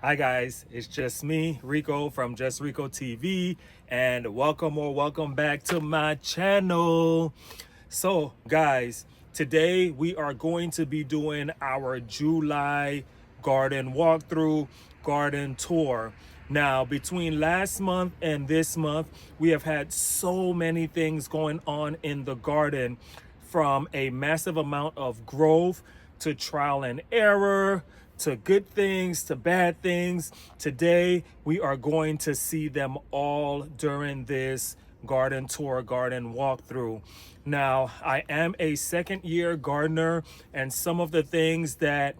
Hi guys, it's just me, Rico from JustReikkoTV, and welcome back to my channel. So guys, today we are going to be doing our July garden walkthrough, garden tour. Now, between last month and this month, we have had so many things going on in the garden, from a massive amount of growth to trial and error, to good things, to bad things. Today, we are going to see them all during this garden tour, garden walkthrough. Now, I am a second-year gardener, and some of the things that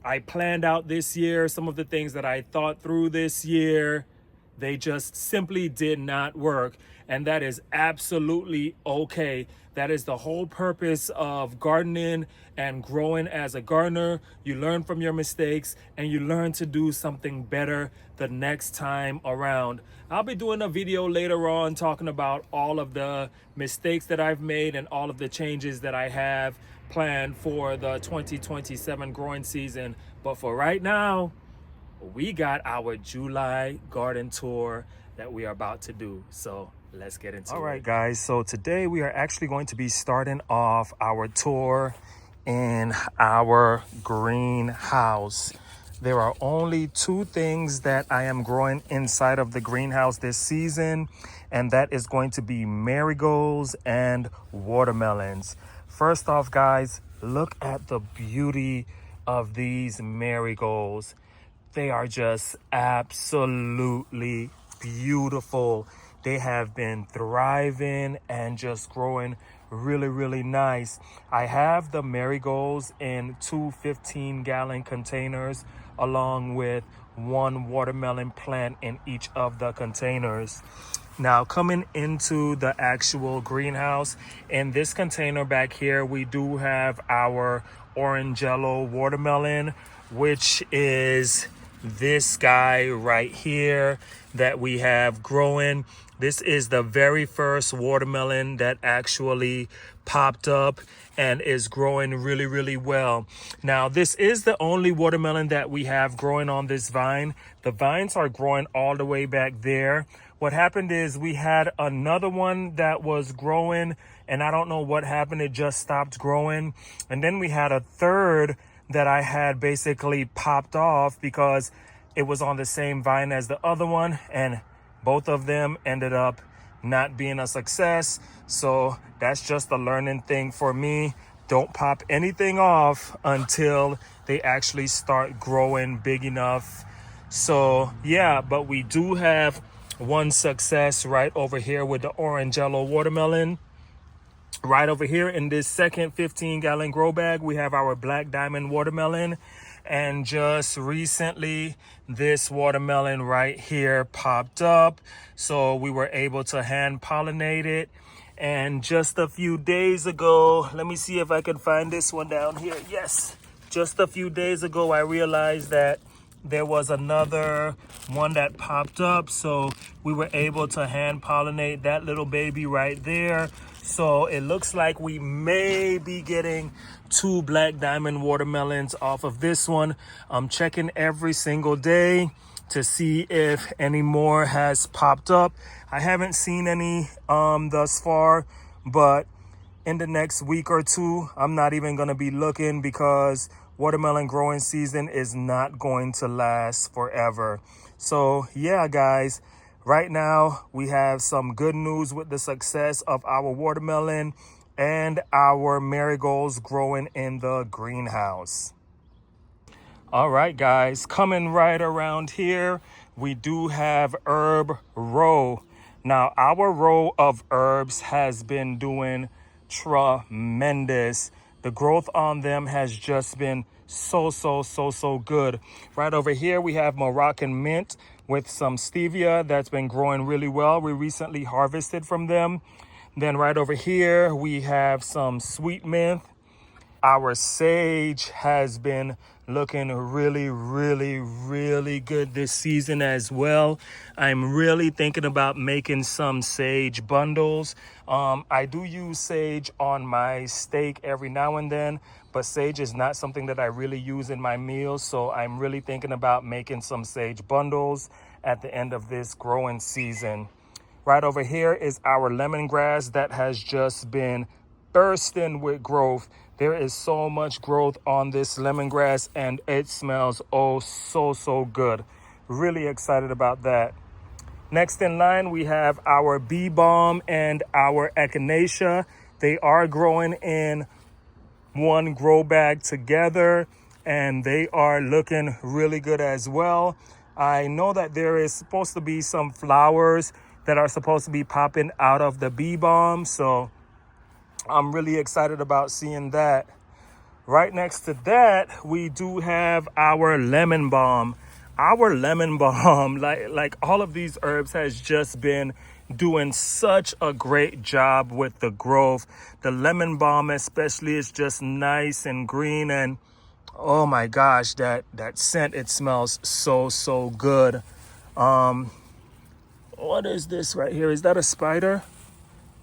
I planned out this year, some of the things that I thought through this year, they just simply did not work. And that is absolutely okay. That is the whole purpose of gardening and growing as a gardener. You learn from your mistakes and you learn to do something better the next time around. I'll be doing a video later on talking about all of the mistakes that I've made and all of the changes that I have planned for the 2027 growing season. But for right now, we got our July garden tour that we are about to do. So let's get into it. All right, guys. So today we are actually going to be starting off our tour in our greenhouse. There are only two things that I am growing inside of the greenhouse this season, and that is going to be marigolds and watermelons. First off, guys, look at the beauty of these marigolds. They are just absolutely beautiful. They have been thriving and just growing really nice. I have the marigolds in two 15-gallon containers, along with one watermelon plant in each of the containers. Now, coming into the actual greenhouse, in this container back here, we do have our orange yellow watermelon, which is this guy right here that we have growing. This is the very first watermelon that actually popped up and is growing really well. Now, this is the only watermelon that we have growing on this vine. The vines are growing all the way back there. What happened is we had another one that was growing, and I don't know what happened. It just stopped growing. And then we had a third that I had basically popped off because it was on the same vine as the other one, and both of them ended up not being a success. So that's just a learning thing for me. Don't pop anything off until they actually start growing big enough. So yeah, but we do have one success right over here with the orange yellow watermelon. Right over here in this second 15-gallon grow bag, we have our black diamond watermelon. And just recently, this watermelon right here popped up. So we were able to hand pollinate it. And just a few days ago, let me see if I can find this one down here. Yes, just a few days ago, I realized that there was another one that popped up. So we were able to hand pollinate that little baby right there. So it looks like we may be getting two black diamond watermelons off of this one. I'm checking every single day to see if any more has popped up. I haven't seen any thus far, but in the next week or two, I'm not even going to be looking, because watermelon growing season is not going to last forever. So yeah, guys, right now we have some good news with the success of our watermelon and our marigolds growing in the greenhouse. All right, guys, coming right around here, we do have herb row. Now, our row of herbs has been doing tremendous. The growth on them has just been so good. Right over here, we have Moroccan mint with some stevia that's been growing really well. We recently harvested from them. Then right over here, we have some sweet mint. Our sage has been looking really good this season as well. I'm really thinking about making some sage bundles. I do use sage on my steak every now and then, but sage is not something that I really use in my meals. So I'm really thinking about making some sage bundles at the end of this growing season. Right over here is our lemongrass that has just been bursting with growth. There is so much growth on this lemongrass and it smells oh so good. Really excited about that. Next in line, we have our bee balm and our echinacea. They are growing in one grow bag together and they are looking really good as well. I know that there is supposed to be some flowers that are supposed to be popping out of the bee balm, so I'm really excited about seeing that. Right next to that, we do have our lemon balm. Our lemon balm, like all of these herbs, has just been doing such a great job with the growth. The lemon balm especially is just nice and green, and oh my gosh, that scent, it smells so good. What is this right here? Is that a spider?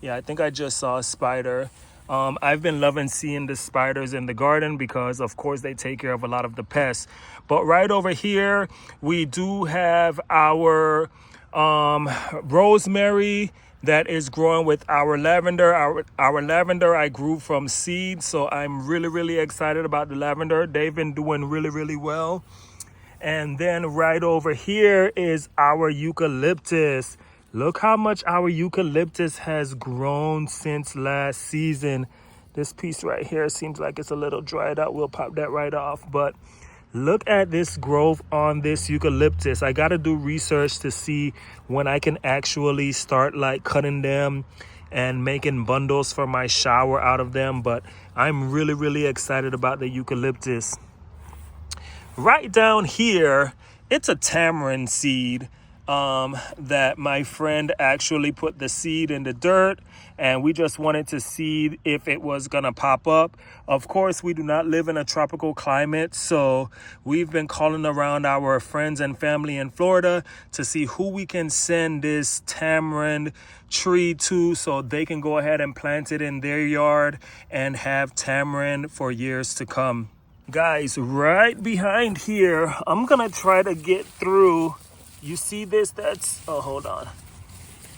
Yeah, I think I just saw a spider. I've been loving seeing the spiders in the garden because, of course, they take care of a lot of the pests. But right over here, we do have our rosemary that is growing with our lavender. Our lavender I grew from seed, so I'm really excited about the lavender. They've been doing really well. And then right over here is our eucalyptus. Look how much our eucalyptus has grown since last season. This piece right here seems like it's a little dried out. We'll pop that right off. But look at this growth on this eucalyptus. I got to do research to see when I can actually start like cutting them and making bundles for my shower out of them. But I'm really excited about the eucalyptus. Right down here, it's a tamarind seed that my friend actually put the seed in the dirt, and we just wanted to see if it was gonna pop up. Of course, we do not live in a tropical climate, so we've been calling around our friends and family in Florida to see who we can send this tamarind tree to so they can go ahead and plant it in their yard and have tamarind for years to come. Guys, right behind here, I'm gonna try to get through. You see this? That's, oh, hold on.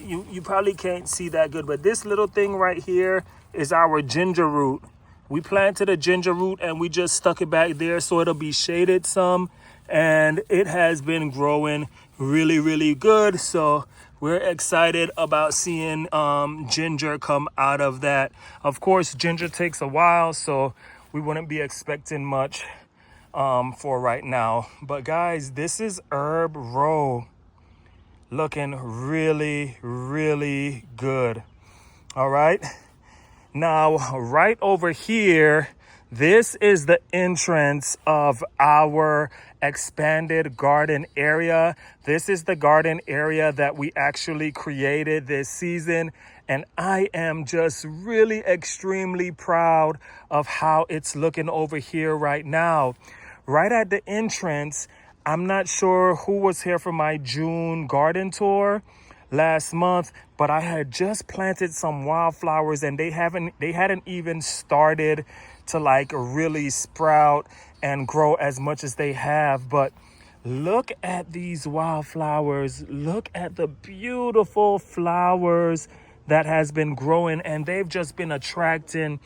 You probably can't see that good, but this little thing right here is our ginger root. We planted a ginger root and we just stuck it back there so it'll be shaded some, and it has been growing really good. So we're excited about seeing ginger come out of that. Of course, ginger takes a while, so we wouldn't be expecting much for right now. But guys, this is herb row, looking really good. All right, now right over here, this is the entrance of our expanded garden area. This is the garden area that we actually created this season, and I am just really extremely proud of how it's looking over here right now. Right at the entrance, I'm not sure who was here for my June garden tour last month, but I had just planted some wildflowers and they hadn't even started to like really sprout and grow as much as they have. But look at these wildflowers. Look at the beautiful flowers that has been growing, and they've just been attracting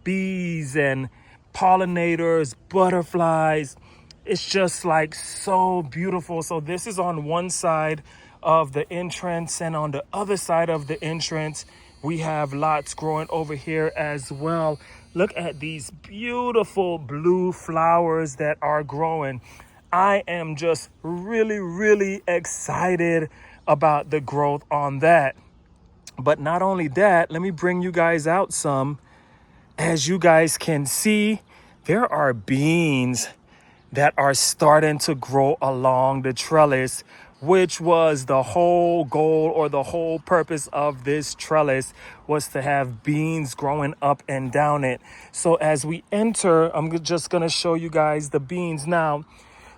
bees and pollinators, butterflies. It's just like so beautiful. So this is on one side of the entrance, and on the other side of the entrance we have lots growing over here as well. Look at these beautiful blue flowers that are growing. I am just really excited about the growth on that. But not only that, let me bring you guys out some. As you guys can see, there are beans that are starting to grow along the trellis, which was the whole goal or the whole purpose of this trellis, was to have beans growing up and down it. So as we enter, I'm just going to show you guys the beans. Now,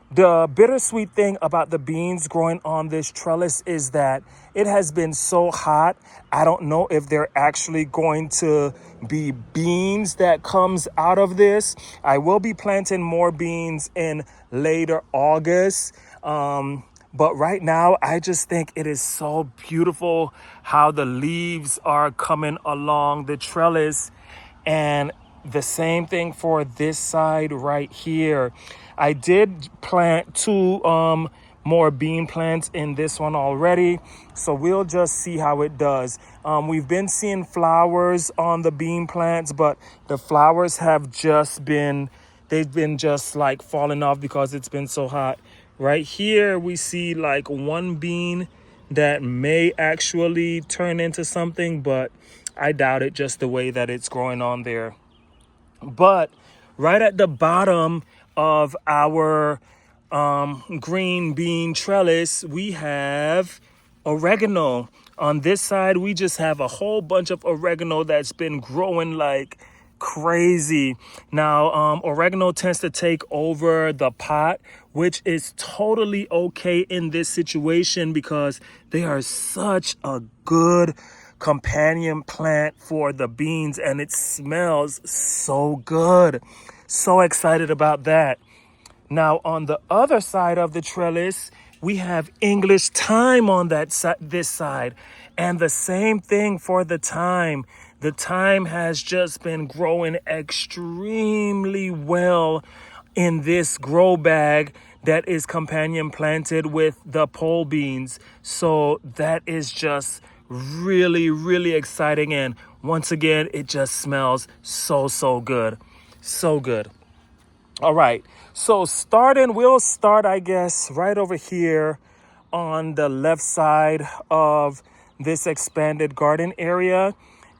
The bittersweet thing about the beans growing on this trellis is that it has been so hot. I don't know if they're actually going to be beans that comes out of this. I will be planting more beans in later August. But right now, I just think it is so beautiful how the leaves are coming along the trellis. And the same thing for this side right here. I did plant two more bean plants in this one already, so we'll just see how it does. We've been seeing flowers on the bean plants, but the flowers have just been, they've been just like falling off because it's been so hot. Right here we see like one bean that may actually turn into something, but I doubt it, just the way that it's growing on there. But right at the bottom of our green bean trellis, we have oregano. On this side, we just have a whole bunch of oregano that's been growing like crazy. Now, oregano tends to take over the pot, which is totally okay in this situation because they are such a good companion plant for the beans, and it smells so good. So excited about that. Now, on the other side of the trellis, we have English thyme on this side, and the same thing for the thyme. The thyme has just been growing extremely well in this grow bag that is companion planted with the pole beans. So that is just really, really exciting. And once again, it just smells so good. So good. All right. So we'll start, I guess, right over here on the left side of this expanded garden area.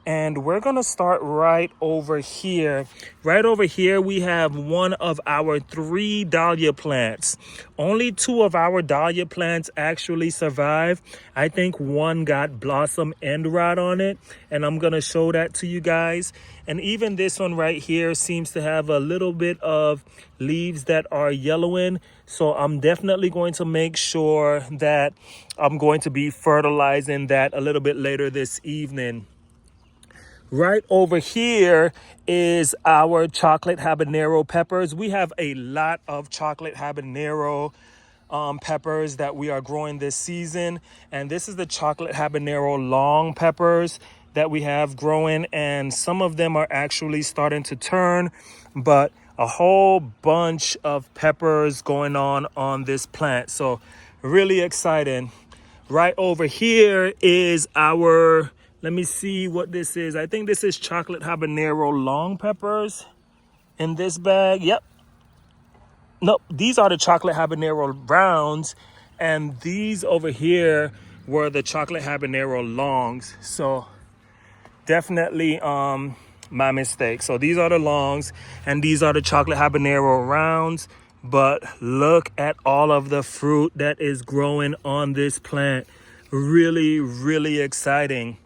And we're going to start right over here. Right over here, we have one of our 3 dahlia plants. Only 2 of our dahlia plants actually survived. I think one got blossom end rot on it, and I'm going to show that to you guys. And even this one right here seems to have a little bit of leaves that are yellowing. So I'm definitely going to make sure that I'm going to be fertilizing that a little bit later this evening. Right over here is our chocolate habanero peppers. We have a lot of chocolate habanero peppers that we are growing this season. And this is the chocolate habanero long peppers that we have growing. And some of them are actually starting to turn, but a whole bunch of peppers going on this plant. So really exciting. Right over here is our, let me see what this is. I think this is chocolate habanero long peppers in this bag. Yep. Nope, these are the chocolate habanero browns, and these over here were the chocolate habanero longs. So definitely my mistake. So these are the longs, and these are the chocolate habanero rounds. But look at all of the fruit that is growing on this plant. Really, really exciting.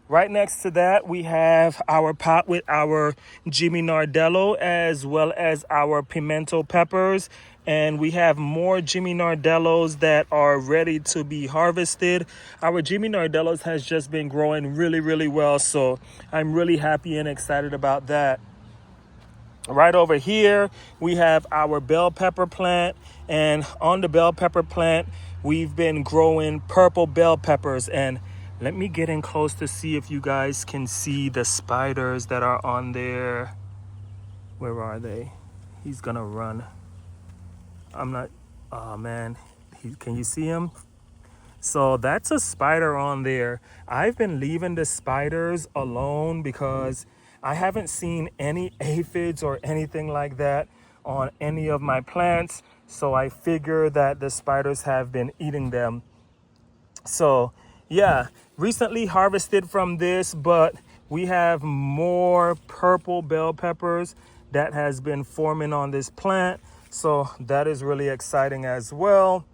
Right next to that, we have our pot with our Jimmy Nardello as well as our pimento peppers. And we have more Jimmy Nardellos that are ready to be harvested. Our Jimmy Nardellos has just been growing really, really well. So I'm really happy and excited about that. Right over here, we have our bell pepper plant. And on the bell pepper plant, we've been growing purple bell peppers. And let me get in close to see if you guys can see the spiders that are on there. Where are they? He's gonna run. I'm not, oh man, can you see him? So that's a spider on there. I've been leaving the spiders alone because I haven't seen any aphids or anything like that on any of my plants. So I figure that the spiders have been eating them. So yeah, recently harvested from this, but we have more purple bell peppers that has been forming on this plant. So that is really exciting as well.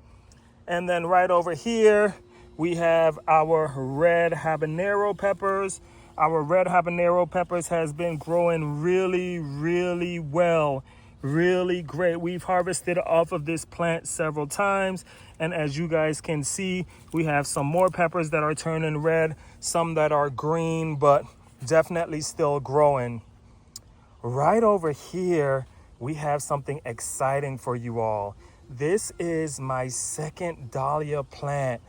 And then right over here, we have our red habanero peppers. Our red habanero peppers has been growing really, really well. really great. We've harvested off of this plant several times, and as you guys can see, we have some more peppers that are turning red, some that are green, but definitely still growing. Right over here, we have something exciting for you all. This is my second dahlia plant,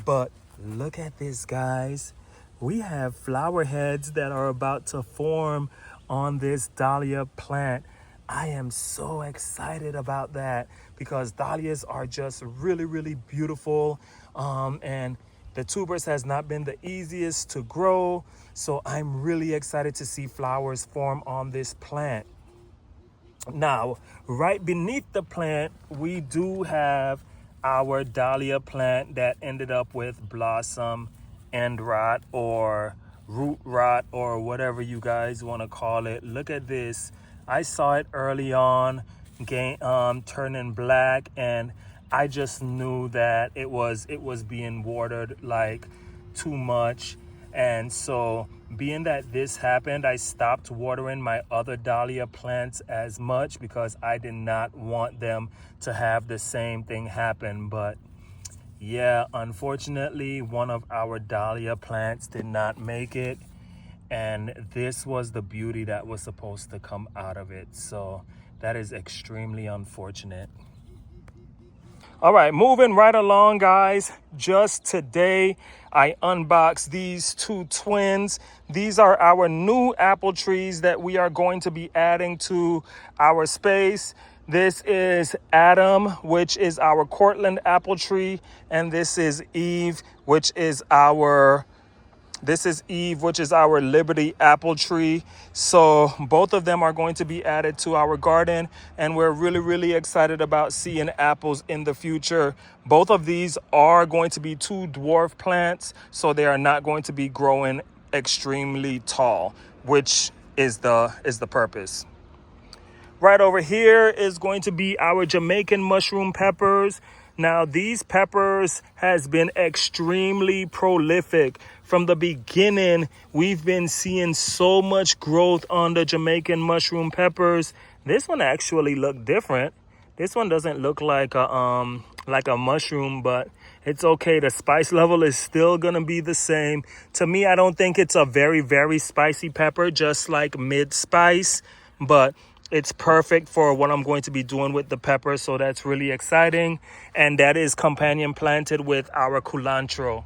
but look at this, guys. We have flower heads that are about to form on this dahlia plant. I am so excited about that because dahlias are just really, really beautiful. And the tubers has not been the easiest to grow. So I'm really excited to see flowers form on this plant. Now, right beneath the plant, we do have our dahlia plant that ended up with blossom end rot or root rot or whatever you guys want to call it. Look at this. I saw it early on turning black, and I just knew that it was being watered like too much. And so being that this happened, I stopped watering my other dahlia plants as much because I did not want them to have the same thing happen. But yeah, unfortunately, one of our dahlia plants did not make it. And this was the beauty that was supposed to come out of it. So that is extremely unfortunate. All right, moving right along, guys. Just today, I unboxed these two twins. These are our new apple trees that we are going to be adding to our space. This is Adam, which is our Cortland apple tree, and this is Eve, which is our Liberty apple tree. So both of them are going to be added to our garden, and we're really, really excited about seeing apples in the future. Both of these are going to be two dwarf plants, so they are not going to be growing extremely tall, which is the purpose. Right over here is going to be our Jamaican mushroom peppers. Now, these peppers has been extremely prolific. From the beginning, we've been seeing so much growth on the Jamaican mushroom peppers. This one actually looked different. This one doesn't look like a mushroom, but it's okay. The spice level is still gonna be the same. To me, I don't think it's a very, very spicy pepper, just like mid-spice, but it's perfect for what I'm going to be doing with the pepper, so that's really exciting. And that is companion planted with our culantro.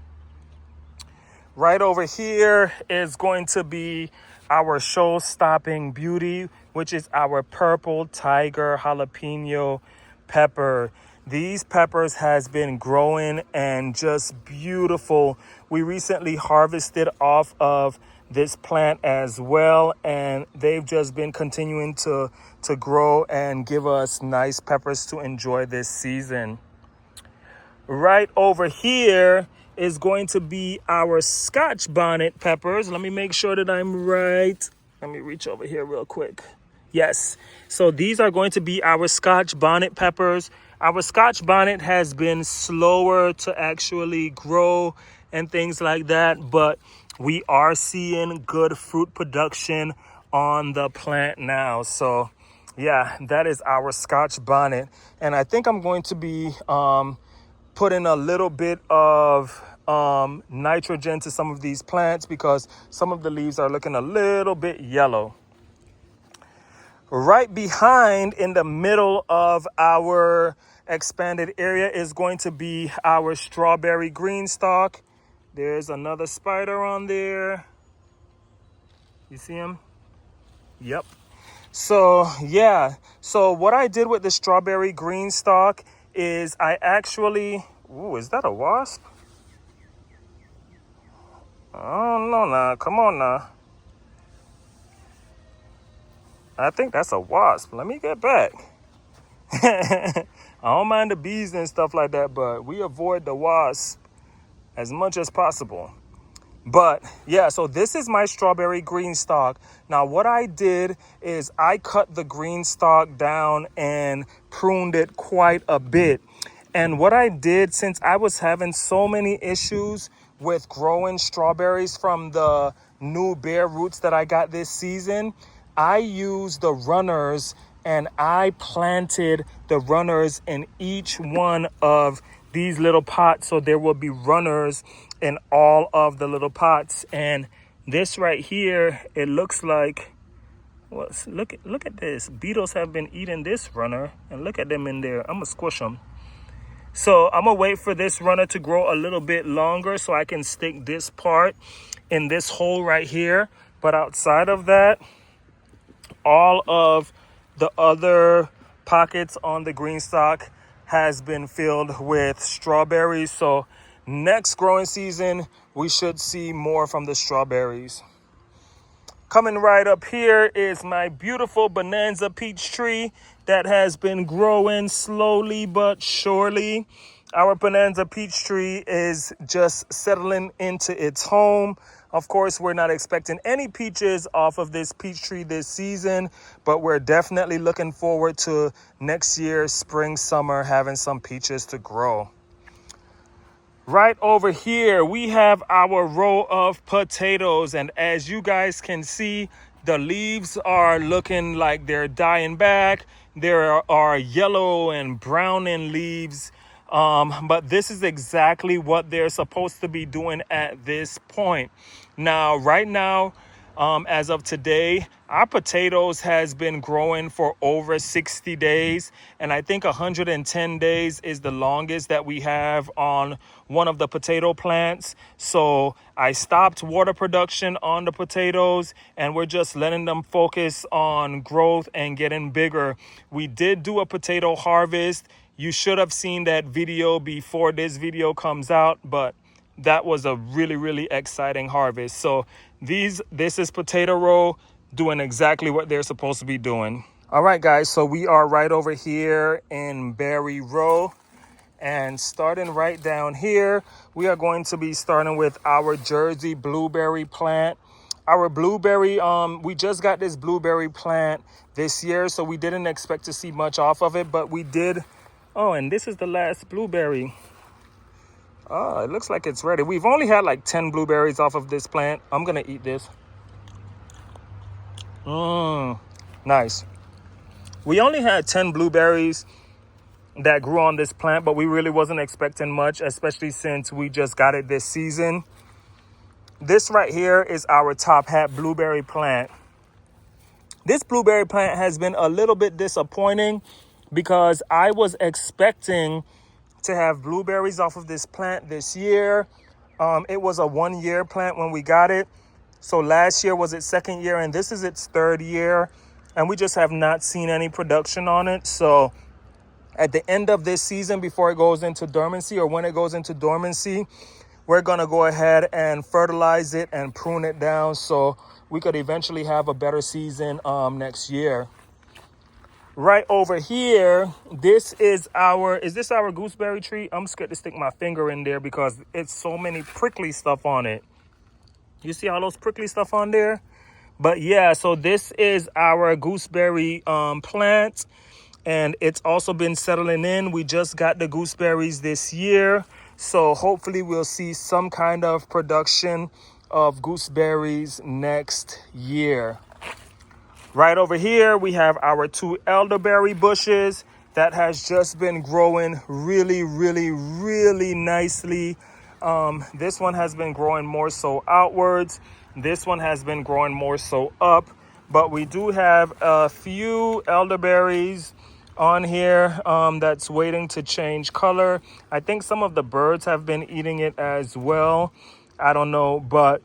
Right over here is going to be our show-stopping beauty, which is our purple tiger jalapeno pepper. These peppers has been growing and just beautiful. We recently harvested off of this plant as well, and they've just been continuing to grow and give us nice peppers to enjoy this season. Right over here is going to be our Scotch bonnet peppers. Let me make sure that I'm right. Let me reach over here real quick. Yes, so these are going to be our Scotch bonnet peppers. Our Scotch bonnet has been slower to actually grow and things like that, but we are seeing good fruit production on the plant now. So yeah, that is our Scotch bonnet. And I think I'm going to be putting a little bit of nitrogen to some of these plants because some of the leaves are looking a little bit yellow. Right behind, in the middle of our expanded area, is going to be our strawberry green stalk. There's another spider on there. You see him? Yep. So yeah, so what I did with the strawberry green stalk is I actually, ooh, is that a wasp? Oh no, now, come on now. I think that's a wasp. Let me get back. I don't mind the bees and stuff like that, but we avoid the wasp as much as possible. But yeah, so this is my strawberry green stalk. Now what I did is I cut the green stalk down and pruned it quite a bit. And what I did, since I was having so many issues with growing strawberries from the new bare roots that I got this season, I used the runners and I planted the runners in each one of these little pots, so there will be runners in all of the little pots. And this right here, it looks like, well, look at this. Beetles have been eating this runner, and look at them in there. I'm gonna squish them. So I'm gonna wait for this runner to grow a little bit longer so I can stick this part in this hole right here. But outside of that, all of the other pockets on the green stock has been filled with strawberries. So next growing season, we should see more from the strawberries. Coming right up here is my beautiful Bonanza peach tree that has been growing slowly but surely. Our Bonanza peach tree is just settling into its home. Of course, we're not expecting any peaches off of this peach tree this season, but we're definitely looking forward to next year, spring, summer, having some peaches to grow. Right over here, we have our row of potatoes. And as you guys can see, the leaves are looking like they're dying back. There are yellow and browning leaves. But this is exactly what they're supposed to be doing at this point. Now, right now, as of today, our potatoes has been growing for over 60 days. And I think 110 days is the longest that we have on one of the potato plants. So I stopped water production on the potatoes, and we're just letting them focus on growth and getting bigger. We did do a potato harvest. You should have seen that video before this video comes out, but that was a really exciting harvest. So this is potato row doing exactly what they're supposed to be doing. All right, guys, so we are right over here in berry row, and starting right down here, we are going to be starting with our Jersey blueberry plant. Our blueberry, we just got this blueberry plant this year, so we didn't expect to see much off of it, but we did. Oh, and this is the last blueberry. Oh, it looks like it's ready. We've only had like 10 blueberries off of this plant. I'm gonna eat this. Nice. We only had 10 blueberries that grew on this plant, but we really wasn't expecting much, especially since we just got it this season. This right here is our top hat blueberry plant. This blueberry plant has been a little bit disappointing because I was expecting to have blueberries off of this plant this year. It was a 1-year plant when we got it. So last year was its second year, and this is its third year, and we just have not seen any production on it. So at the end of this season, before it goes into dormancy, or when it goes into dormancy, we're gonna go ahead and fertilize it and prune it down so we could eventually have a better season next year. Right over here, is this our gooseberry tree? I'm scared to stick my finger in there because it's so many prickly stuff on it. You see all those prickly stuff on there? But yeah, so this is our gooseberry plant, and it's also been settling in. We just got the gooseberries this year, so hopefully we'll see some kind of production of gooseberries next year. Right over here, we have our 2 elderberry bushes that has just been growing really nicely. This one has been growing more so outwards. This one has been growing more so up. But we do have a few elderberries on here that's waiting to change color. I think some of the birds have been eating it as well. I don't know, but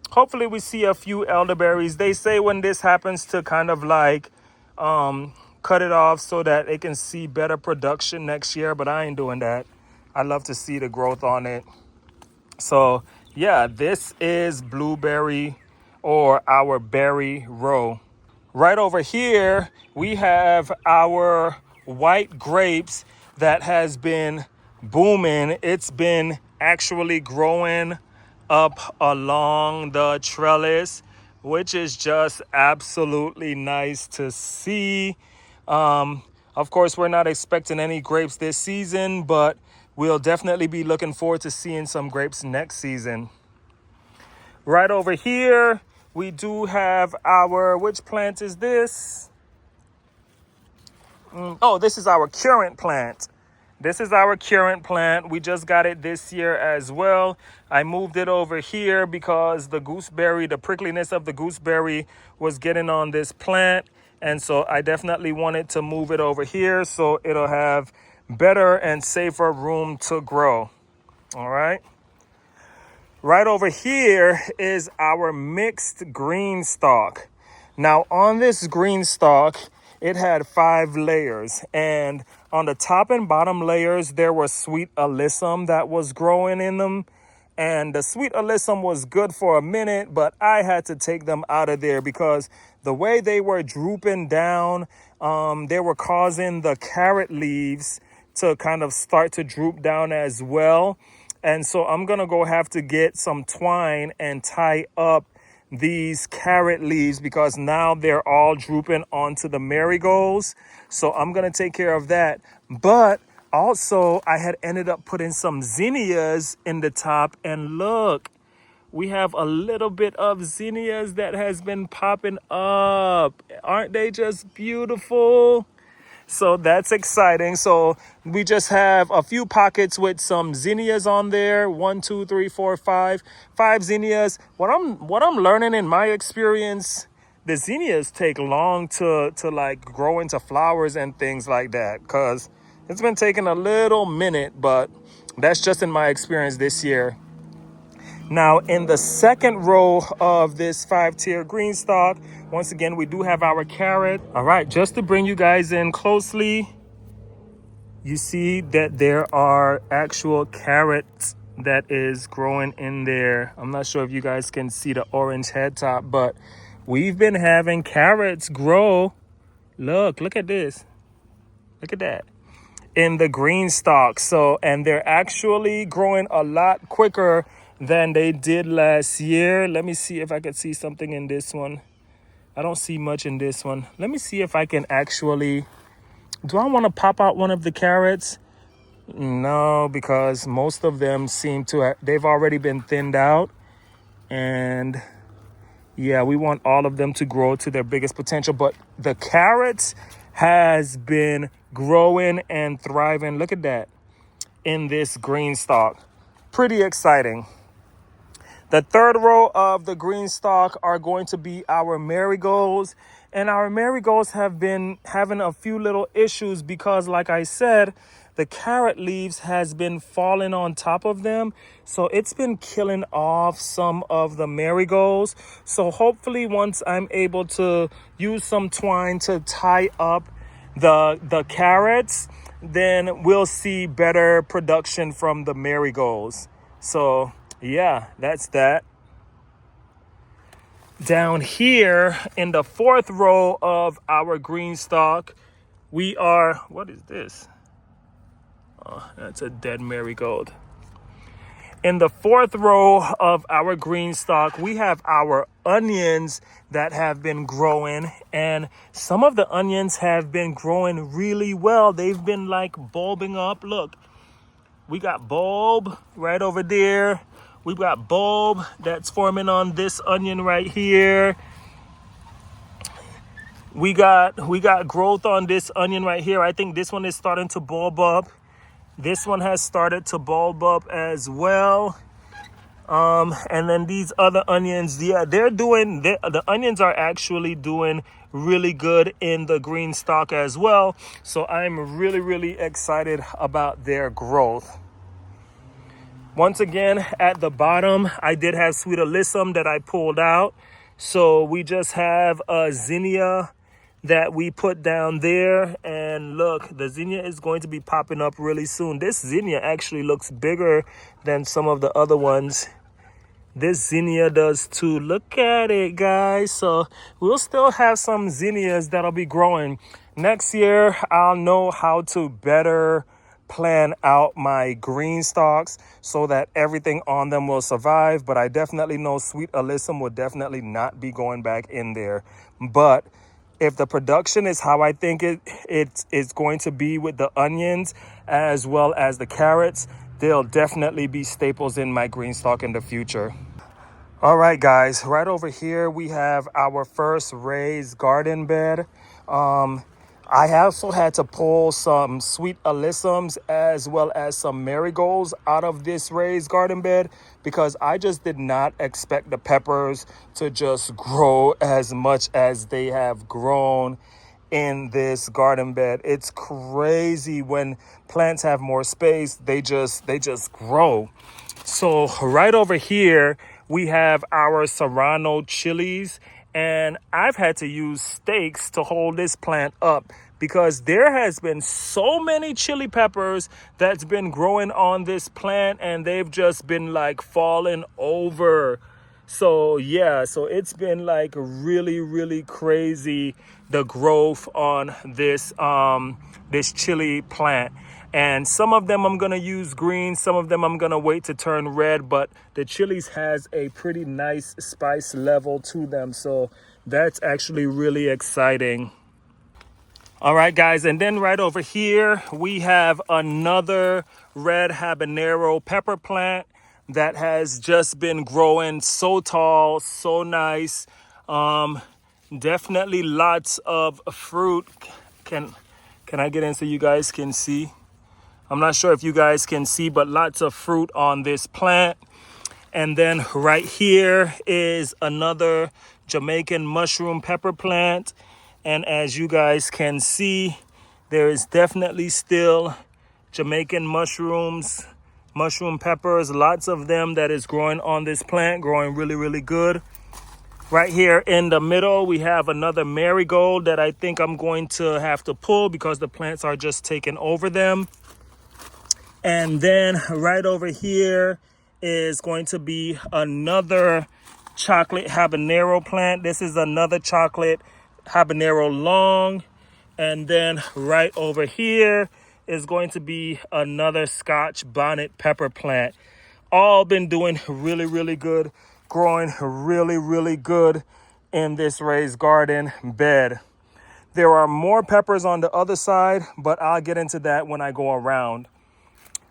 hopefully we see a few elderberries. They say when this happens to kind of like cut it off so that it can see better production next year, but I ain't doing that. I love to see the growth on it. So yeah, this is blueberry, or our berry row. Right over here, we have our white grapes that has been booming. It's been actually growing up along the trellis, which is just absolutely nice to see. Of course, we're not expecting any grapes this season, but we'll definitely be looking forward to seeing some grapes next season. Right over here, we do have our, which plant is this? Oh, this is our current plant. This is our current plant. We just got it this year as well. I moved it over here because the gooseberry, the prickliness of the gooseberry was getting on this plant. And so I definitely wanted to move it over here so it'll have better and safer room to grow. All right. Right over here is our mixed green stalk. Now on this green stalk, it had 5 layers, and on the top and bottom layers, there was sweet alyssum that was growing in them. And the sweet alyssum was good for a minute, but I had to take them out of there because the way they were drooping down, they were causing the carrot leaves to kind of start to droop down as well. And so I'm going to go have to get some twine and tie up these carrot leaves because now they're all drooping onto the marigolds. So I'm going to take care of that. But also I had ended up putting some zinnias in the top, and look, we have a little bit of zinnias that has been popping up. Aren't they just beautiful? So that's exciting. So we just have a few pockets with some zinnias on there. 1, 2, 3, 4, 5 zinnias. What I'm learning in my experience, the zinnias take long to like grow into flowers and things like that, because it's been taking a little minute, but that's just in my experience this year. Now, in the second row of this 5-tier green stalk, once again, we do have our carrot. All right, just to bring you guys in closely, you see that there are actual carrots that is growing in there. I'm not sure if you guys can see the orange head top, but we've been having carrots grow. Look at this. Look at that. In the green stalk. So, and they're actually growing a lot quicker than they did last year. Let me see if I could see something in this one. I don't see much in this one. Let me see if I can actually, do I want to pop out one of the carrots? No, because most of them seem to, they've already been thinned out. And yeah, we want all of them to grow to their biggest potential. But the carrots has been growing and thriving. Look at that in this green stalk. Pretty exciting. The third row of the green stalk are going to be our marigolds. And our marigolds have been having a few little issues because, like I said, the carrot leaves has been falling on top of them. So it's been killing off some of the marigolds. So hopefully once I'm able to use some twine to tie up the carrots, then we'll see better production from the marigolds. So yeah, that's that. Down here in the 4th row of our green stalk, we are, what is this? Oh, that's a dead marigold. In the 4th row of our green stalk, we have our onions that have been growing, and some of the onions have been growing really well. They've been like bulbing up. Look, we got bulb right over there. We've got bulb that's forming on this onion right here. We got growth on this onion right here. I think this one is starting to bulb up. This one has started to bulb up as well. And then these other onions, yeah, the onions are actually doing really good in the green stalk as well. So I'm really, really excited about their growth. Once again, at the bottom, I did have sweet alyssum that I pulled out. So we just have a zinnia that we put down there. And look, the zinnia is going to be popping up really soon. This zinnia actually looks bigger than some of the other ones. This zinnia does too. Look at it, guys. So we'll still have some zinnias that'll be growing. Next year, I'll know how to better plan out my green stalks so that everything on them will survive. But I definitely know sweet alyssum will definitely not be going back in there. But if the production is how I think it's going to be with the onions as well as the carrots, they'll definitely be staples in my green stalk in the future. All right, guys, right over here we have our first raised garden bed. I also had to pull some sweet alyssums as well as some marigolds out of this raised garden bed because I just did not expect the peppers to just grow as much as they have grown in this garden bed. It's crazy when plants have more space, they just grow. So right over here, we have our serrano chilies, and I've had to use stakes to hold this plant up because there has been so many chili peppers that's been growing on this plant and they've just been like falling over. So yeah, so it's been like really crazy, the growth on this chili plant. And some of them I'm gonna use green, some of them I'm gonna wait to turn red, but the chilies has a pretty nice spice level to them, so that's actually really exciting. All right, guys, and then right over here, we have another red habanero pepper plant that has just been growing so tall, so nice. Definitely lots of fruit. Can I get in so you guys can see? I'm not sure if you guys can see, but lots of fruit on this plant. And then right here is another Jamaican mushroom pepper plant. And as you guys can see, there is definitely still Jamaican mushrooms, mushroom peppers, lots of them that is growing on this plant, growing really good. Right here in the middle, we have another marigold that I think I'm going to have to pull because the plants are just taking over them. And then right over here is going to be another chocolate habanero plant. This is another chocolate habanero long. And then right over here is going to be another Scotch bonnet pepper plant. All been doing really good, growing really good in this raised garden bed. There are more peppers on the other side, but I'll get into that when I go around.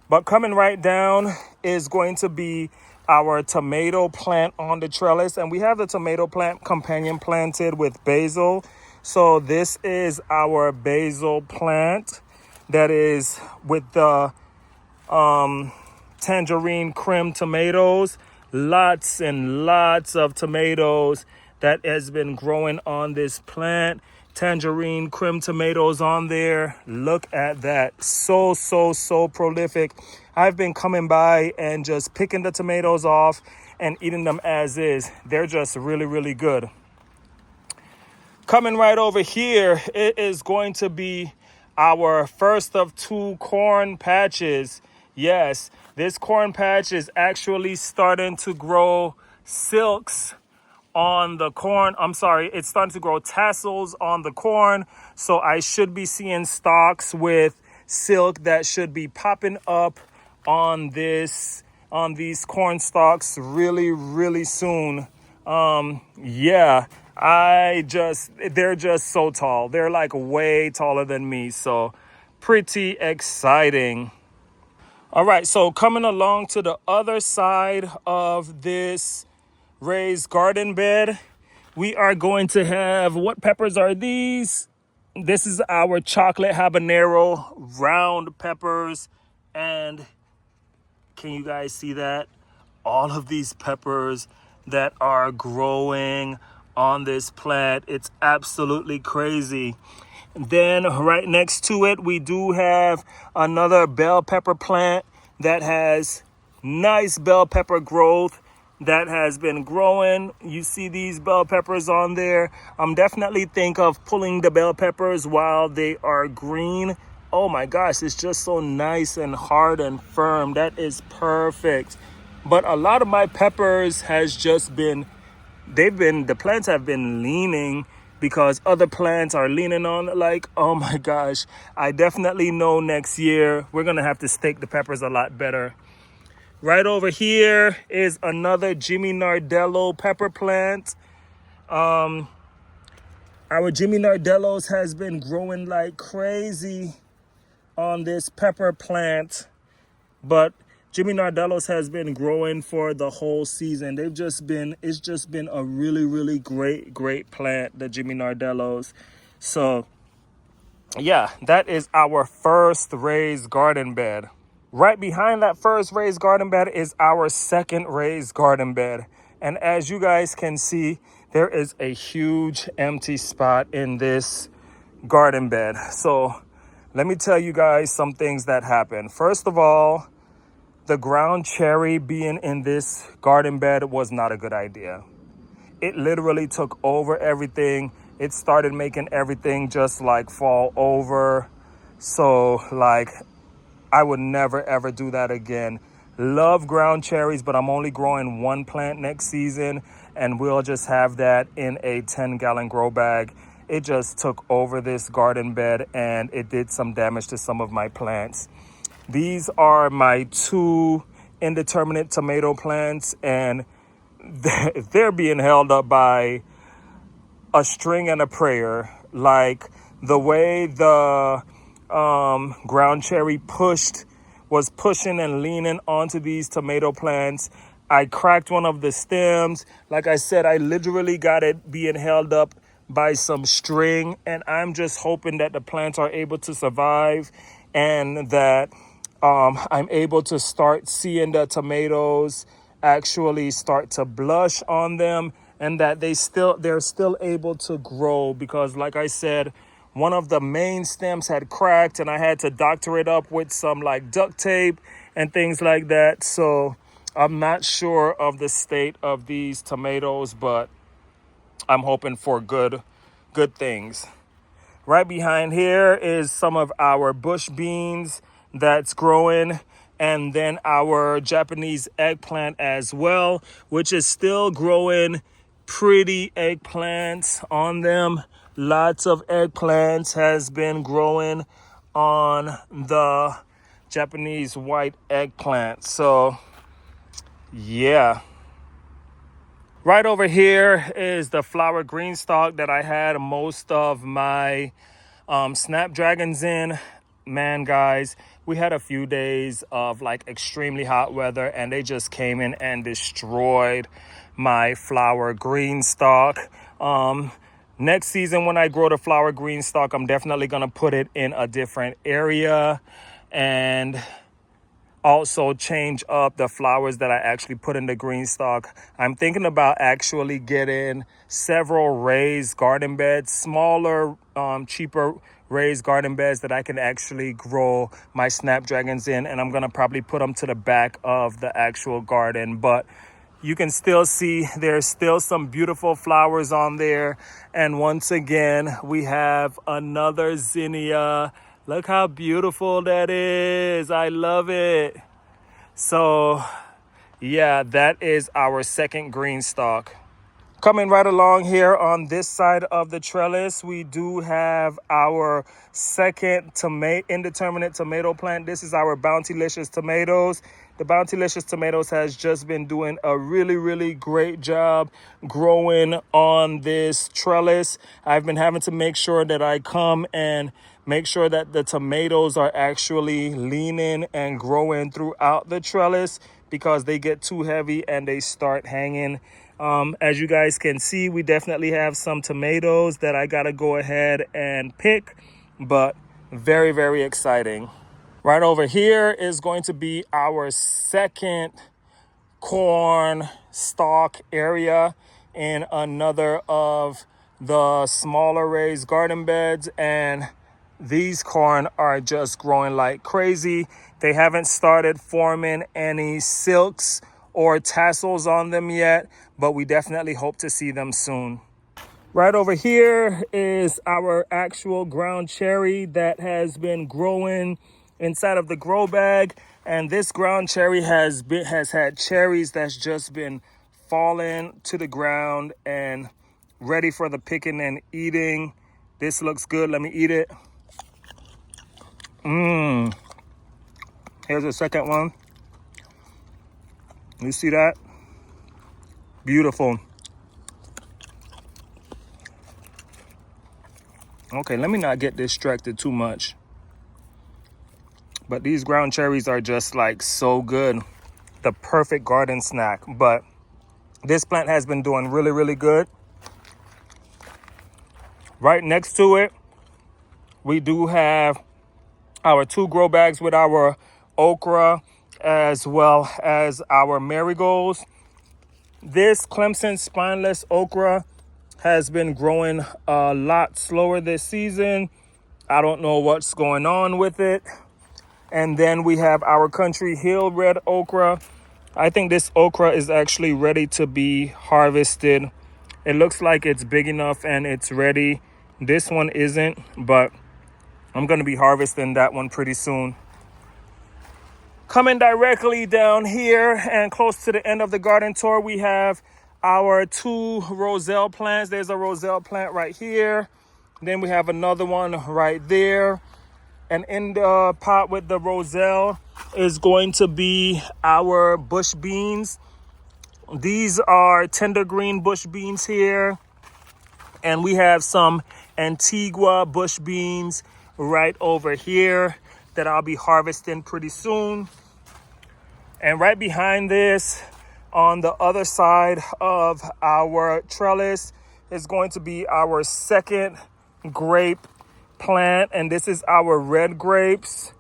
But coming right down is going to be our tomato plant on the trellis. And we have the tomato plant companion planted with basil. So this is our basil plant that is with the tangerine creme tomatoes. Lots and lots of tomatoes that has been growing on this plant. Tangerine creme tomatoes on there. Look at that. So prolific. I've been coming by and just picking the tomatoes off and eating them as is. They're just really good. Coming right over here, it is going to be our first of two corn patches. Yes, this corn patch is actually starting to grow silks on the corn. It's starting to grow tassels on the corn. So I should be seeing stalks with silk that should be popping up on these corn stalks really soon. Yeah, they're just so tall. They're like way taller than me. So pretty exciting. All right, so coming along to the other side of this raised garden bed, we are going to have, what peppers are these? This is our chocolate habanero round peppers. And can you guys see that? All of these peppers that are growing on this plant. It's absolutely crazy. Then right next to it, we do have another bell pepper plant that has nice bell pepper growth that has been growing. You see these bell peppers on there. I'm definitely think of pulling the bell peppers while they are green. Oh my gosh, it's just so nice and hard and firm. That is perfect. But a lot of my peppers has just been, the plants have been leaning because other plants are leaning on it. Like, oh my gosh, I definitely know next year we're gonna have to stake the peppers a lot better. Right over here is another Jimmy Nardello pepper plant. Our Jimmy Nardellos has been growing like crazy on this pepper plant, but Jimmy Nardellos has been growing for the whole season. It's just been a really great plant, the Jimmy Nardellos. So yeah, that is our first raised garden bed. Right behind that first raised garden bed is our second raised garden bed. And as you guys can see, there is a huge empty spot in this garden bed. So let me tell you guys some things that happened. First of all, the ground cherry being in this garden bed was not a good idea. It literally took over everything. It started making everything just like fall over. So like, I would never ever do that again. Love ground cherries, but I'm only growing one plant next season, and we'll just have that in a 10-gallon grow bag. It just took over this garden bed and it did some damage to some of my plants. These are my two indeterminate tomato plants, and they're being held up by a string and a prayer. Like the way the ground cherry was pushing and leaning onto these tomato plants. I cracked one of the stems. Like I said, I literally got it being held up by some string, and I'm just hoping that the plants are able to survive and that I'm able to start seeing the tomatoes actually start to blush on them, and that they're still able to grow, because like I said, one of the main stems had cracked and I had to doctor it up with some like duct tape and things like that. So I'm not sure of the state of these tomatoes, but I'm hoping for good things. Right behind here is some of our bush beans that's growing, and then our Japanese eggplant as well, which is still growing. Pretty eggplants on them. Lots of eggplants has been growing on the Japanese white eggplant. So yeah. Right over here is the flower green stalk that I had most of my snapdragons in. Man, guys, we had a few days of like extremely hot weather, and they just came in and destroyed my flower green stalk. Next season, when I grow the flower green stalk, I'm definitely gonna put it in a different area and also change up the flowers that I actually put in the green stalk. I'm thinking about actually getting several raised garden beds, smaller, cheaper raised garden beds that I can actually grow my snapdragons in, and I'm gonna probably put them to the back of the actual garden. But you can still see there's still some beautiful flowers on there. And once again, we have another zinnia. Look how beautiful that is. I love it. So yeah, that is our second green stalk. Coming right along here on this side of the trellis, we do have our second indeterminate tomato plant. This is our Bountylicious tomatoes. The Bountylicious tomatoes has just been doing a really great job growing on this trellis. I've been having to make sure that I come and make sure that the tomatoes are actually leaning and growing throughout the trellis, because they get too heavy and they start hanging. As you guys can see, we definitely have some tomatoes that I gotta go ahead and pick, but very exciting. Right over here is going to be our second corn stalk area in another of the smaller raised garden beds, and these corn are just growing like crazy. They haven't started forming any silks or tassels on them yet, but we definitely hope to see them soon. Right over here is our actual ground cherry that has been growing inside of the grow bag, and this ground cherry has had cherries that's just been falling to the ground and ready for the picking and eating. This looks good. Let me eat it. Here's the second one. You see that? Beautiful. Okay, let me not get distracted too much. But these ground cherries are just like so good. The perfect garden snack. But this plant has been doing really good. Right next to it We do have our 2 grow bags with our okra as well as our marigolds. This Clemson spineless okra has been growing a lot slower this season. I don't know what's going on with it. And then we have our Country Hill red okra. I think this okra is actually ready to be harvested. It looks like it's big enough and it's ready. This one isn't, but I'm going to be harvesting that one pretty soon. Coming directly down here and close to the end of the garden tour, we have our 2 roselle plants. There's a roselle plant right here. Then we have another one right there. And in the pot with the roselle is going to be our bush beans. These are tender green bush beans here. And we have some Antigua bush beans right over here that I'll be harvesting pretty soon. And right behind this, on the other side of our trellis, is going to be our second grape plant. And this is our red grapes.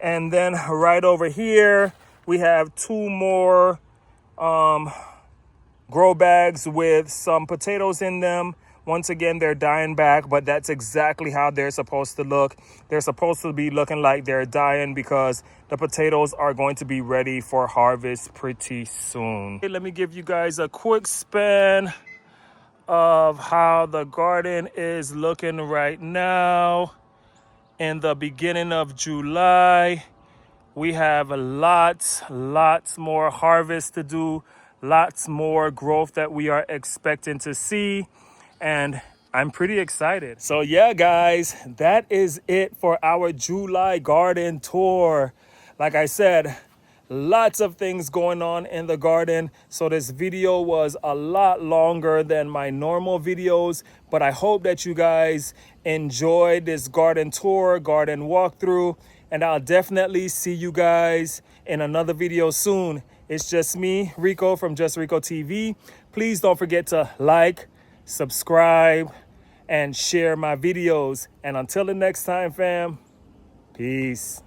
And then right over here, we have 2 more grow bags with some potatoes in them. Once again, they're dying back, but that's exactly how they're supposed to look. They're supposed to be looking like they're dying because the potatoes are going to be ready for harvest pretty soon. Okay, let me give you guys a quick span of how the garden is looking right now. In the beginning of July, we have lots more harvest to do, lots more growth that we are expecting to see. And I'm pretty excited. So yeah, guys, that is it for our July garden tour. Like I said, lots of things going on in the garden. So this video was a lot longer than my normal videos, but I hope that you guys enjoyed this garden tour, garden walkthrough, and I'll definitely see you guys in another video soon. It's just me, Rico from JustReikkoTV. Please don't forget to like, subscribe, and share my videos. And until the next time, fam, peace.